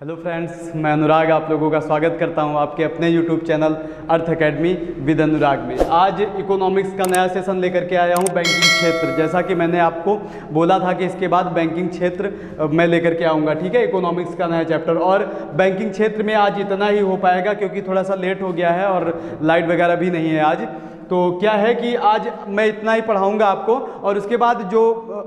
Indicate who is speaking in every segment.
Speaker 1: Hello friends, मैं अनुराग आप लोगों का स्वागत करता हूं आपके अपने YouTube channel earth academy with अनुराग में। आज इकोनॉमिक्स का नया सेशन लेकर के आया हूं, बैंकिंग क्षेत्र। जैसा कि मैंने आपको बोला था कि इसके बाद बैंकिंग क्षेत्र मैं लेकर के आऊँगा, ठीक है, इकोनॉमिक्स का नया चैप्टर। और बैंकिंग क्षेत्र में आज इतना ही हो पाएगा क्योंकि थोड़ा सा लेट हो गया है और लाइट वगैरह भी नहीं है आज। तो क्या है कि आज मैं इतना ही पढ़ाऊंगा आपको, और उसके बाद जो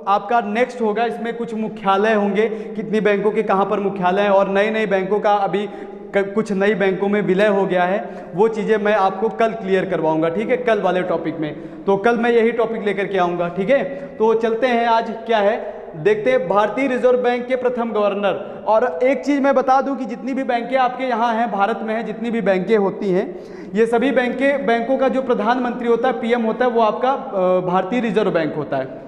Speaker 1: आपका नेक्स्ट होगा इसमें कुछ मुख्यालय होंगे, कितनी बैंकों के कहाँ पर मुख्यालय हैं, और नई नई बैंकों का अभी कुछ नई बैंकों में विलय हो गया है, वो चीज़ें मैं आपको कल क्लियर करवाऊंगा, ठीक है, कल वाले टॉपिक में। तो कल मैं यही टॉपिक लेकर के आऊँगा, ठीक है। तो चलते हैं, आज क्या है देखते हैं, भारतीय रिजर्व बैंक के प्रथम गवर्नर। और एक चीज़ मैं बता दूं कि जितनी भी बैंकें आपके यहाँ हैं, भारत में हैं, जितनी भी बैंकें होती हैं, ये सभी बैंकों का जो प्रधानमंत्री होता है, पीएम होता है, वो आपका भारतीय रिजर्व बैंक होता है,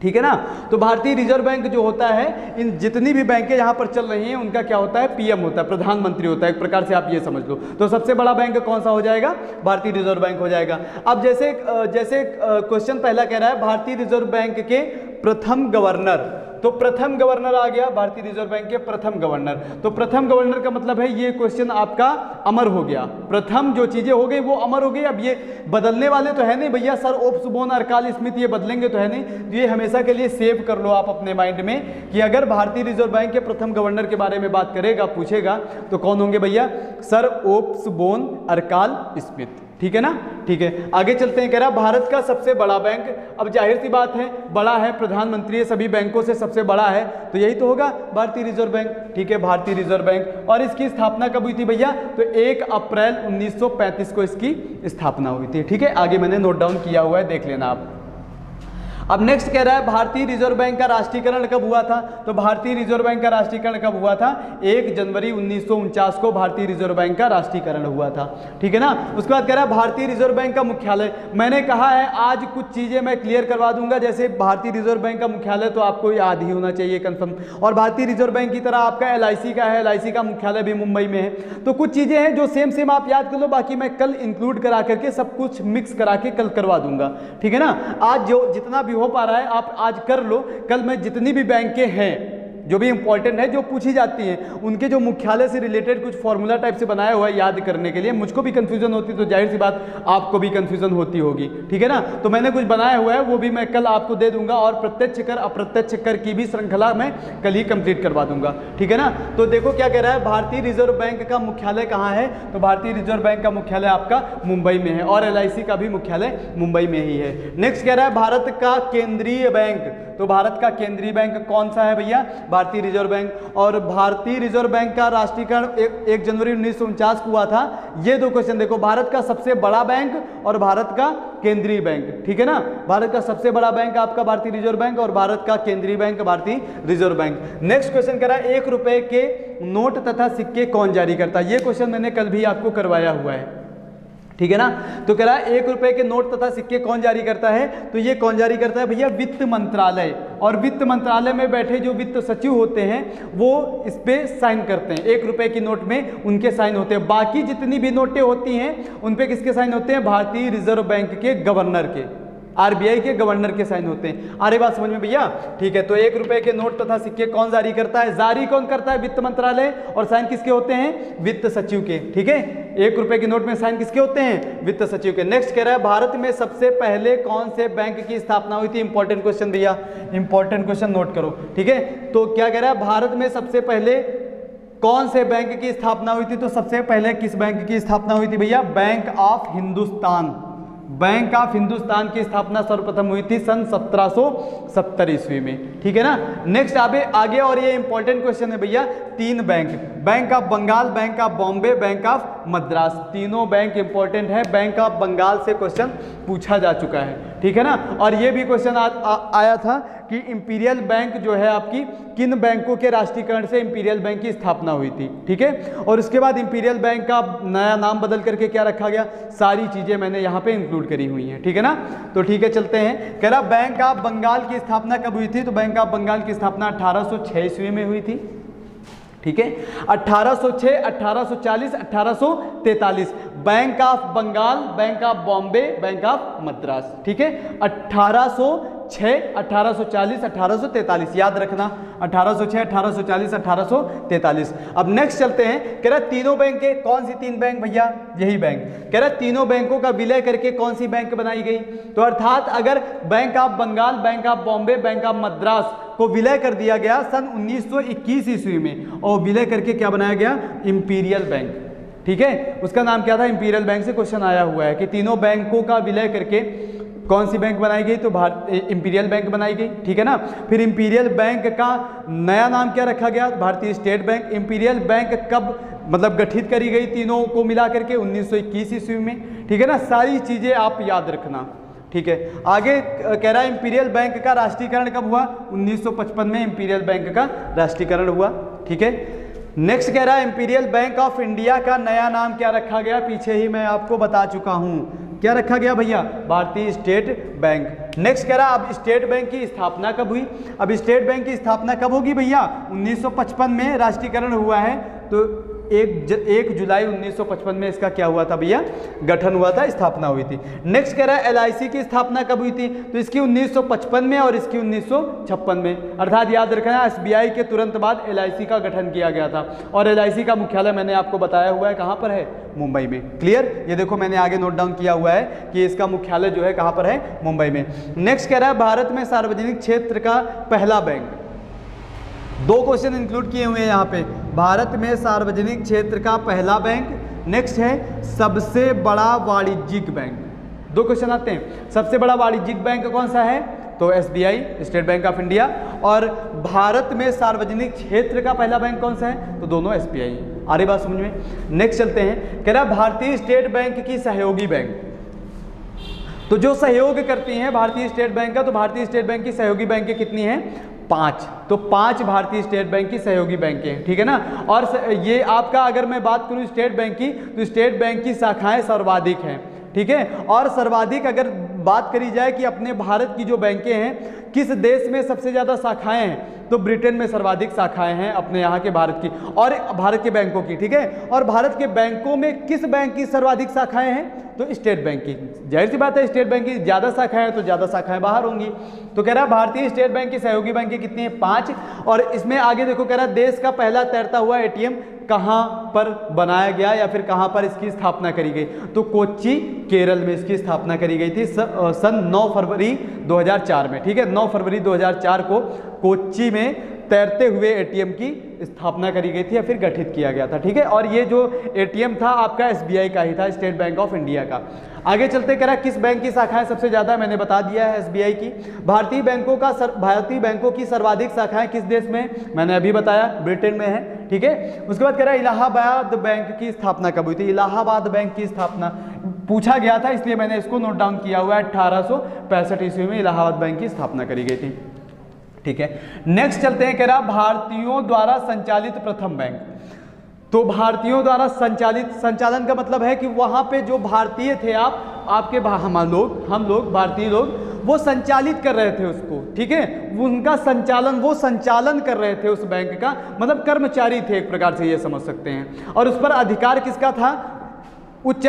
Speaker 1: ठीक है ना। तो भारतीय रिजर्व बैंक जो होता है, इन जितनी भी बैंकें यहाँ पर चल रही हैं उनका क्या होता है, पीएम होता है, प्रधानमंत्री होता है, एक प्रकार से आप ये समझ लो। तो सबसे बड़ा बैंक कौन सा हो जाएगा, भारतीय रिजर्व बैंक हो जाएगा। अब जैसे क्वेश्चन पहला कह रहा है भारतीय रिजर्व बैंक के प्रथम गवर्नर, तो प्रथम गवर्नर आ गया, भारतीय रिजर्व बैंक के प्रथम गवर्नर। तो प्रथम गवर्नर का मतलब है ये क्वेश्चन आपका अमर हो गया, प्रथम जो चीजें हो गई वो अमर हो गई। अब ये बदलने वाले तो है नहीं भैया, सर ओप्सबोर्न और कार्ल स्मिथ ये बदलेंगे तो है नहीं, तो ये हमेशा के लिए सेव कर लो आप अपने माइंड में कि अगर भारतीय रिजर्व बैंक के प्रथम गवर्नर के बारे में बात करेगा, पूछेगा, तो कौन होंगे भैया, सर ओप्सबोर्न और कार्ल स्मिथ, ठीक है ना। ठीक है, आगे चलते हैं। कह रहा भारत का सबसे बड़ा बैंक, अब जाहिर सी बात है, बड़ा है, प्रधानमंत्री सभी बैंकों से सबसे बड़ा है, तो यही तो होगा भारतीय रिजर्व बैंक, ठीक है, भारतीय रिजर्व बैंक। और इसकी स्थापना कब हुई थी भैया, तो 1 अप्रैल 1935 को इसकी स्थापना हुई थी, ठीक है। आगे मैंने नोट डाउन किया हुआ है, देख लेना आप। अब नेक्स्ट कह रहा है भारतीय रिजर्व बैंक का राष्ट्रीयकरण कब हुआ था, तो भारतीय रिजर्व बैंक का राष्ट्रीयकरण कब हुआ था, 1 जनवरी 1949 को भारतीय रिजर्व बैंक का राष्ट्रीयकरण हुआ था, ठीक है ना। उसके बाद कह रहा है भारतीय रिजर्व बैंक का मुख्यालय, मैंने कहा है आज कुछ चीजें मैं क्लियर करवा दूंगा, जैसे भारतीय रिजर्व बैंक का मुख्यालय तो आपको याद ही होना चाहिए कंफर्म, और भारतीय रिजर्व बैंक की तरह आपका LIC का है, LIC का मुख्यालय भी मुंबई में है। तो कुछ चीजें हैं जो सेम आप याद कर लो, बाकी मैं कल इंक्लूड करा करके सब कुछ मिक्स करा के कल करवा दूंगा, ठीक है ना। आज जो जितना भी हो पा रहा है आप आज कर लो, कल मैं जितनी भी बैंकें हैं जो भी इंपॉर्टेंट है, जो पूछी जाती हैं, उनके जो मुख्यालय से रिलेटेड कुछ फॉर्मूला टाइप से बनाया हुआ है याद करने के लिए। मुझको भी कंफ्यूजन होती तो जाहिर सी बात आपको भी कंफ्यूजन होती होगी, ठीक है ना। तो मैंने कुछ बनाया हुआ है, वो भी मैं कल आपको दे दूंगा, और प्रत्यक्ष कर अप्रत्यक्ष कर की भी श्रृंखला मैं कल ही कंप्लीट करवा दूंगा, ठीक है ना। तो देखो क्या कह रहा है, भारतीय रिजर्व बैंक का मुख्यालय कहाँ है, तो भारतीय रिजर्व बैंक का मुख्यालय आपका मुंबई में है, और LIC का भी मुख्यालय मुंबई में ही है। नेक्स्ट कह रहा है भारत का केंद्रीय बैंक, तो भारत का केंद्रीय बैंक कौन सा है भैया, भारतीय रिजर्व बैंक। और भारतीय रिजर्व बैंक का राष्ट्रीयकरण 1 जनवरी 1949 को हुआ था। ये दो क्वेश्चन देखो, भारत का सबसे बड़ा बैंक और भारत का केंद्रीय बैंक, ठीक है ना। भारत का सबसे बड़ा बैंक आपका भारतीय रिजर्व बैंक, और भारत का केंद्रीय बैंक भारतीय रिजर्व बैंक। नेक्स्ट क्वेश्चन कह रहा है 1 रुपए के नोट तथा सिक्के कौन जारी करता है, ये क्वेश्चन मैंने कल भी आपको करवाया हुआ है, ठीक है ना। तो कह रहा है 1 रुपए के नोट तथा सिक्के कौन जारी करता है, तो ये कौन जारी करता है भैया, वित्त मंत्रालय। और वित्त मंत्रालय में बैठे जो वित्त सचिव होते हैं वो इस पे साइन करते हैं, 1 रुपए की नोट में उनके साइन होते हैं। बाकी जितनी भी नोटें होती हैं उन पे किसके साइन होते हैं, भारतीय रिजर्व बैंक के गवर्नर के, RBI के गवर्नर के साइन होते हैं। आ रही बात समझ में भैया, ठीक है। तो 1 रुपए के नोट तथा सिक्के कौन जारी करता है, जारी कौन करता है, वित्त मंत्रालय, और साइन किसके होते हैं, वित्त सचिव के, ठीक है। 1 रुपए के नोट में साइन किसके होते हैं, वित्त सचिव के। नेक्स्ट कह रहा है भारत में सबसे पहले कौन से बैंक की स्थापना हुई थी, इंपॉर्टेंट क्वेश्चन भैया, इंपॉर्टेंट क्वेश्चन नोट करो, ठीक है। तो क्या कह रहा है, भारत में सबसे पहले कौन से बैंक की स्थापना हुई थी, तो सबसे पहले किस बैंक की स्थापना हुई थी भैया, bank of Hindustan. Bank of Hindustan की स्थापना सर्वप्रथम हुई थी सन 1770 ईस्वी में, ठीक है ना। नेक्स्ट आगे और ये इंपॉर्टेंट क्वेश्चन है भैया, 3 bank, Bank of Bengal, Bank of Bombay, Bank of Madras, तीनों बैंक इंपॉर्टेंट है। बैंक ऑफ बंगाल से क्वेश्चन पूछा जा चुका है, ठीक है ना। और ये भी क्वेश्चन आया था कि इंपीरियल बैंक जो है आपकी, किन बैंकों के राष्ट्रीयकरण से इंपीरियल बैंक की स्थापना हुई थी, ठीक है। और उसके बाद इंपीरियल बैंक का नया नाम बदल करके क्या रखा गया, सारी चीजें मैंने यहाँ पे इंक्लूड करी हुई हैं, ठीक है ना। तो ठीक है, चलते हैं। कह रहा बैंक ऑफ बंगाल की स्थापना कब हुई थी, तो बैंक ऑफ बंगाल की स्थापना 1806 ईस्वी में हुई थी, ठीक है। 1806, 1840, 1843 Bank of Bengal, Bank of Bombay, Bank of Madras, ठीक है। 1800 1806, 1840, 1843, याद रखना 1806, 1840, 1843। अब नेक्स्ट चलते हैं, कह रहा तीनों बैंक के, कौन सी तीन बैंक भैया, यही बैंक। कह रहा तीनों बैंकों का विलय करके कौन सी बैंक बनाई गई, तो अर्थात अगर Bank of Bengal, Bank of Bombay, Bank of Madras को विलय कर दिया गया सन 1921 ईस्वी में, और विलय करके क्या बनाया गया, इंपीरियल बैंक। ठीक है, उसका नाम क्या था, इंपीरियल बैंक से क्वेश्चन आया हुआ है कि तीनों बैंकों का विलय करके कौन सी बैंक बनाई गई, तो इंपीरियल बैंक बनाई गई। ठीक है ना। फिर इंपीरियल बैंक का नया नाम क्या रखा गया, भारतीय स्टेट बैंक। इंपीरियल बैंक कब मतलब गठित करी गई, तीनों को मिला करके 1921 ईस्वी में। ठीक है ना, सारी चीजें आप याद रखना। ठीक है, आगे कह रहा है इंपीरियल बैंक का राष्ट्रीयकरण कब हुआ, 1955 में इंपीरियल बैंक का राष्ट्रीयकरण हुआ। ठीक है, नेक्स्ट कह रहा है इंपीरियल बैंक ऑफ इंडिया का नया नाम क्या रखा गया, पीछे ही मैं आपको बता चुका हूं, क्या रखा गया भैया, भारतीय स्टेट बैंक। नेक्स्ट कह रहा अब स्टेट बैंक की स्थापना कब हुई, अब स्टेट बैंक की स्थापना कब होगी भैया, 1955 में राष्ट्रीयकरण हुआ है, तो 1 जुलाई 1955 में इसका क्या हुआ था भैया, गठन हुआ था, स्थापना हुई थी। नेक्स्ट कह रहा है एलआईसी की स्थापना कब हुई थी, तो इसकी 1955 में और इसकी 1956 में। अर्थात याद रखना एसबीआई के तुरंत बाद एलआईसी का गठन किया गया था, और एलआईसी का मुख्यालय मैंने आपको बताया हुआ है कहाँ पर है, मुंबई में। क्लियर, ये देखो मैंने आगे नोट डाउन किया हुआ है कि इसका मुख्यालय जो है कहाँ पर है, मुंबई में। नेक्स्ट कह रहा है भारत में सार्वजनिक क्षेत्र का पहला बैंक, दो क्वेश्चन इंक्लूड किए हुए हैं यहाँ पे, भारत में सार्वजनिक क्षेत्र का पहला बैंक। नेक्स्ट है सबसे बड़ा वाणिज्यिक बैंक, दो क्वेश्चन आते हैं, सबसे बड़ा वाणिज्यिक बैंक कौन सा है, तो SBI, state bank of India. और भारत में सार्वजनिक क्षेत्र का पहला बैंक कौन सा है, तो दोनों एसबीआई। आ रही बात समझ में। नेक्स्ट चलते हैं, कह रहा भारतीय स्टेट बैंक की सहयोगी बैंक, तो जो सहयोग करती हैं भारतीय स्टेट बैंक का, तो भारतीय स्टेट बैंक की सहयोगी बैंकें कितनी हैं, 5, तो 5 भारतीय स्टेट बैंक की सहयोगी बैंकें हैं। ठीक है ना। और ये आपका अगर मैं बात करूं स्टेट बैंक की, तो स्टेट बैंक की शाखाएं सर्वाधिक हैं। ठीक है, और सर्वाधिक अगर बात करी जाए कि अपने भारत की जो बैंकें हैं किस देश में सबसे ज़्यादा शाखाएं हैं, तो ब्रिटेन में सर्वाधिक शाखाएं हैं अपने यहाँ के भारत की, और भारत के बैंकों की। ठीक है, और भारत के बैंकों में किस बैंक की सर्वाधिक शाखाएं हैं, तो स्टेट बैंक की। जाहिर सी बात है स्टेट बैंक की ज़्यादा शाखाएं हैं तो ज़्यादा शाखाएं बाहर होंगी। तो कह रहा है भारतीय स्टेट बैंक की सहयोगी बैंकें कितनी हैं, 5। और इसमें आगे देखो कह रहा है देश का पहला तैरता हुआ एटीएम कहाँ पर बनाया गया या फिर कहाँ पर इसकी स्थापना करी गई, तो कोच्चि, केरल में इसकी स्थापना करी गई थी सन 9 फरवरी 2004 में। ठीक है, 9 फरवरी 2004 को कोच्चि में तैरते हुए एटीएम की स्थापना करी गई थी या फिर गठित किया गया था। ठीक है, और ये जो एटीएम था आपका एसबीआई का ही था, स्टेट बैंक ऑफ इंडिया का। आगे चलते कह रहा है किस बैंक की शाखाएं सबसे ज़्यादा, मैंने बता दिया है एसबीआई की। भारतीय बैंकों की सर्वाधिक शाखाएं किस देश में, मैंने अभी बताया ब्रिटेन में है। ठीक है, उसके बाद कह रहा है इलाहाबाद बैंक की स्थापना कब हुई थी, इलाहाबाद बैंक की स्थापना पूछा गया था इसलिए मैंने इसको नोट डाउन किया हुआ है, 1865 ईस्वी में इलाहाबाद बैंक की स्थापना करी गई थी। ठीक है, नेक्स्ट चलते हैं, कह रहा भारतीयों द्वारा संचालित प्रथम बैंक, तो भारतीयों द्वारा संचालित, संचालन का मतलब है कि वहां पे जो भारतीय थे आपके हम लोग भारतीय लोग वो संचालित कर रहे थे उसको। ठीक है, उनका संचालन, वो संचालन कर रहे थे उस बैंक का, मतलब कर्मचारी थे एक प्रकार से ये समझ सकते हैं। और उस पर अधिकार किसका था, उच्च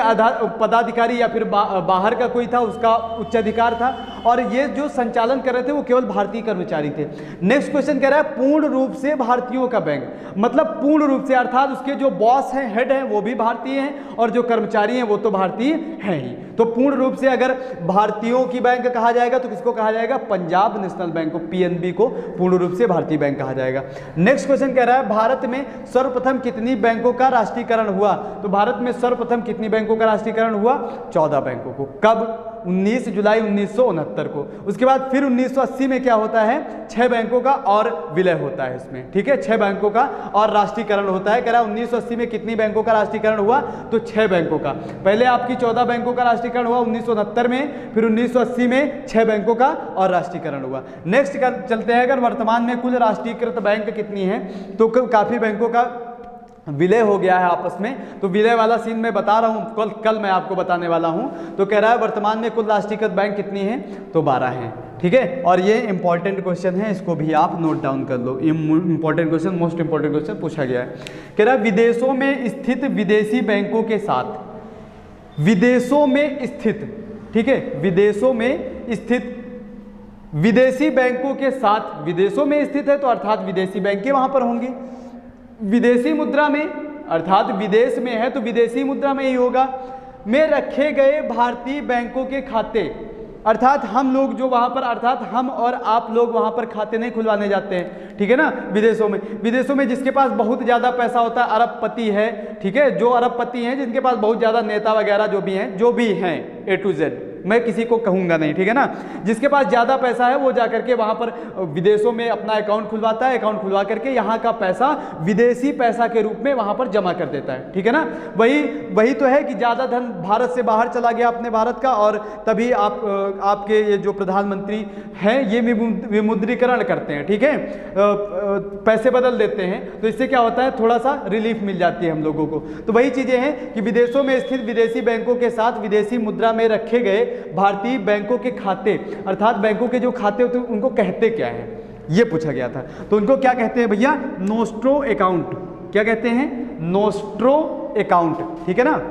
Speaker 1: पदाधिकारी या फिर बाहर का कोई था उसका उच्च अधिकार था, और ये जो संचालन कर रहे थे वो केवल भारतीय कर्मचारी थे। नेक्स्ट क्वेश्चन कह रहा है पूर्ण रूप से भारतीयों का बैंक, मतलब पूर्ण रूप से अर्थात उसके जो बॉस हैं, हेड हैं, वो भी भारतीय हैं और जो कर्मचारी हैं वो तो भारतीय हैं ही। तो पूर्ण रूप से अगर भारतीयों की बैंक कहा जाएगा तो किसको कहा जाएगा, पंजाब नेशनल बैंक को, पीएनबी को पूर्ण रूप से भारतीय बैंक कहा जाएगा। नेक्स्ट क्वेश्चन कह रहा है भारत में सर्वप्रथम कितनी बैंकों का राष्ट्रीयकरण हुआ, तो भारत में सर्वप्रथम कितनी बैंकों का राष्ट्रीयकरण हुआ, 14 बैंकों को। कब, 19 जुलाई 1969 को। उसके बाद फिर 1980 में क्या होता है, 6 बैंकों का और विलय होता है इसमें। ठीक है, 6 बैंकों का और राष्ट्रीयकरण होता है। कह रहा है 1980 में कितनी बैंकों का राष्ट्रीयकरण हुआ, तो 6 बैंकों का। पहले आपकी 14 बैंकों का राष्ट्रीयकरण हुआ 1969 में, फिर 1980 में 6 बैंकों का और राष्ट्रीयकरण हुआ। नेक्स्ट चलते हैं, अगर वर्तमान में कुल राष्ट्रीयकृत बैंक कितनी है, तो काफ़ी बैंकों का विलय हो गया है आपस में, तो विलय वाला सीन मैं बता रहा हूँ, कल मैं आपको बताने वाला हूँ। तो कह रहा है वर्तमान में कुल राष्ट्रीयकृत बैंक कितनी है, तो 12 हैं। ठीक है, और ये इंपॉर्टेंट क्वेश्चन है, इसको भी आप नोट डाउन कर लो, important question, most important question पूछा गया है। कह रहा है विदेशों में स्थित विदेशी बैंकों के साथ, विदेशों में स्थित, ठीक है, विदेशों में स्थित विदेशी बैंकों के साथ, विदेशों में स्थित है तो अर्थात विदेशी बैंकें वहां पर होंगी। विदेशी मुद्रा में अर्थात विदेश में है तो विदेशी मुद्रा में ही होगा। में रखे गए भारतीय बैंकों के खाते, अर्थात हम लोग जो वहां पर, अर्थात हम और आप लोग वहां पर खाते नहीं खुलवाने जाते हैं, ठीक है ना। विदेशों में जिसके पास बहुत ज़्यादा पैसा होता है, अरबपति है, ठीक है, जो अरबपति हैं जिनके पास बहुत ज़्यादा नेता वगैरह जो भी हैं A to Z, मैं किसी को कहूँगा नहीं, ठीक है ना। जिसके पास ज़्यादा पैसा है वो जा करके वहाँ पर विदेशों में अपना अकाउंट खुलवाता है, अकाउंट खुलवा करके यहाँ का पैसा विदेशी पैसा के रूप में वहाँ पर जमा कर देता है, ठीक है ना। वही तो है कि ज़्यादा धन भारत से बाहर चला गया अपने भारत का, और तभी आपके ये जो प्रधानमंत्री हैं ये विमुद्रीकरण करते हैं, ठीक है, पैसे बदल देते हैं, तो इससे क्या होता है, थोड़ा सा रिलीफ मिल जाती है हम लोगों को। तो वही चीज़ें हैं कि विदेशों में स्थित विदेशी बैंकों के साथ विदेशी मुद्रा में रखे गए भारतीय बैंकों के खाते, अर्थात बैंकों के जो खाते होते हैं उनको कहते क्या है, ये पूछा गया था। तो उनको क्या कहते हैं भैया, नोस्ट्रो अकाउंट। क्या कहते हैं, नोस्ट्रो अकाउंट, ठीक है ना।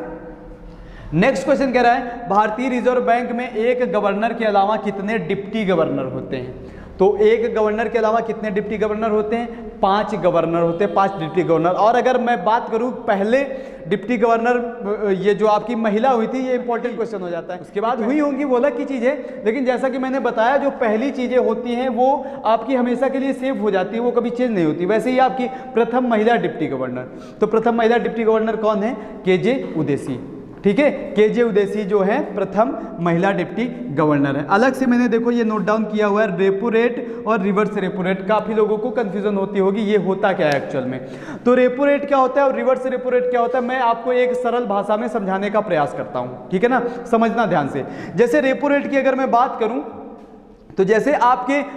Speaker 1: नेक्स्ट क्वेश्चन कह रहा है भारतीय रिजर्व बैंक में एक गवर्नर के अलावा कितने डिप्टी गवर्नर होते हैं। तो एक गवर्नर के अलावा कितने डिप्टी गवर्नर होते हैं, 5 गवर्नर होते हैं, 5 डिप्टी गवर्नर। और अगर मैं बात करूं पहले डिप्टी गवर्नर ये जो आपकी महिला हुई थी, ये इंपॉर्टेंट क्वेश्चन हो जाता है। उसके बाद हुई होंगी वो अलग की चीज़ें, लेकिन जैसा कि मैंने बताया जो पहली चीज़ें होती हैं वो आपकी हमेशा के लिए सेव हो जाती है, वो कभी चेंज नहीं होती। वैसे ही आपकी प्रथम महिला डिप्टी गवर्नर, तो प्रथम महिला डिप्टी गवर्नर कौन है, KJ उदेसी, ठीक है। KJ उदेसी जो है प्रथम महिला डिप्टी गवर्नर है। अलग से मैंने देखो ये नोट डाउन किया हुआ है, रेपो रेट और रिवर्स रेपो रेट। काफ़ी लोगों को कंफ्यूजन होती होगी ये होता क्या है एक्चुअल में। तो रेपो रेट क्या होता है और रिवर्स रेपो रेट क्या होता है, मैं आपको एक सरल भाषा में समझाने का प्रयास करता हूँ, ठीक है ना, समझना ध्यान से। जैसे रेपो रेट की अगर मैं बात करूँ तो जैसे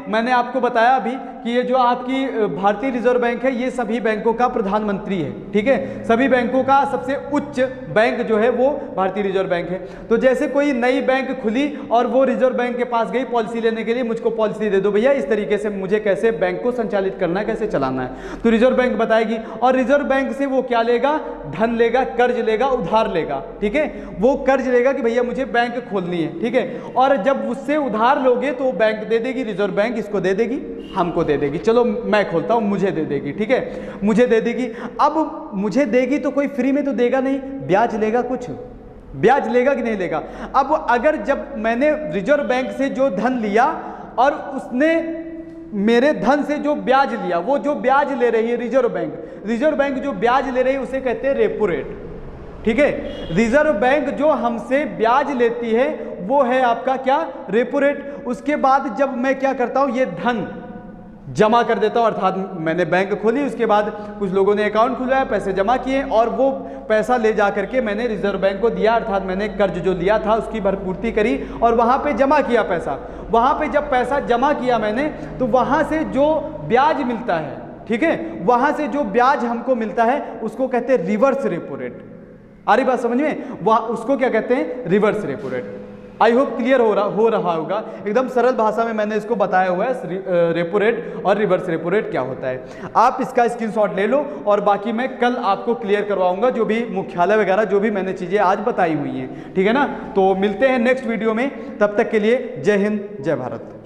Speaker 1: मैंने आपको बताया अभी कि ये जो आपकी भारतीय रिजर्व बैंक है ये सभी बैंकों का प्रधानमंत्री है, ठीक है। सभी बैंकों का सबसे उच्च बैंक जो है वो भारतीय रिजर्व बैंक है। तो जैसे कोई नई बैंक खुली और वो रिजर्व बैंक के पास गई पॉलिसी लेने के लिए, मुझको पॉलिसी दे दो भैया, इस तरीके से मुझे कैसे बैंक को संचालित करना है, कैसे चलाना है, तो रिजर्व बैंक बताएगी। और रिजर्व बैंक से वो क्या लेगा, धन लेगा, कर्ज लेगा, उधार लेगा, ठीक है। वो कर्ज लेगा कि भैया मुझे बैंक खोलनी है, ठीक है। और जब उससे उधार लोगे तो बैंक दे देगी, रिजर्व बैंक इसको दे देगी, हमको दे देगी, चलो मैं खोलता हूं, मुझे दे देगी, ठीक है, मुझे दे देगी। अब मुझे देगी तो कोई फ्री में तो देगा नहीं, ब्याज लेगा, कुछ ब्याज लेगा कि नहीं लेगा। अब अगर जब मैंने रिजर्व बैंक से जो धन लिया और उसने मेरे धन से जो ब्याज लिया, वो जो ब्याज ले रही है रिजर्व बैंक जो ब्याज ले रही है उसे कहते हैं रेपो रेट, ठीक है। रिजर्व बैंक जो हमसे ब्याज लेती है वो है आपका क्या, रेपो रेट। उसके बाद जब मैं क्या करता हूं, ये धन जमा कर देता हूं, अर्थात मैंने बैंक खोली, उसके बाद कुछ लोगों ने अकाउंट खुलवाया, पैसे जमा किए और वो पैसा ले जा करके मैंने रिजर्व बैंक को दिया, अर्थात मैंने कर्ज जो लिया था उसकी भरपूर्ति करी और वहां पे जमा किया पैसा। वहां पे जब पैसा जमा किया मैंने तो वहां से जो ब्याज मिलता है, ठीक है, वहां से जो ब्याज हमको मिलता है उसको कहते हैं रिवर्स रेपो रेट। आ रही बात समझ में, वह उसको क्या कहते हैं, reverse repo rate. I hope clear हो रहा होगा, एकदम सरल भाषा में मैंने इसको बताया हुआ है रेपो रेट और रिवर्स रेपो रेट क्या होता है। आप इसका स्क्रीनशॉट ले लो और बाकी मैं कल आपको क्लियर करवाऊंगा, जो भी मुख्यालय वगैरह जो भी मैंने चीज़ें आज बताई हुई हैं, ठीक है ना। तो मिलते हैं नेक्स्ट वीडियो में, तब तक के लिए जय हिंद, जय भारत।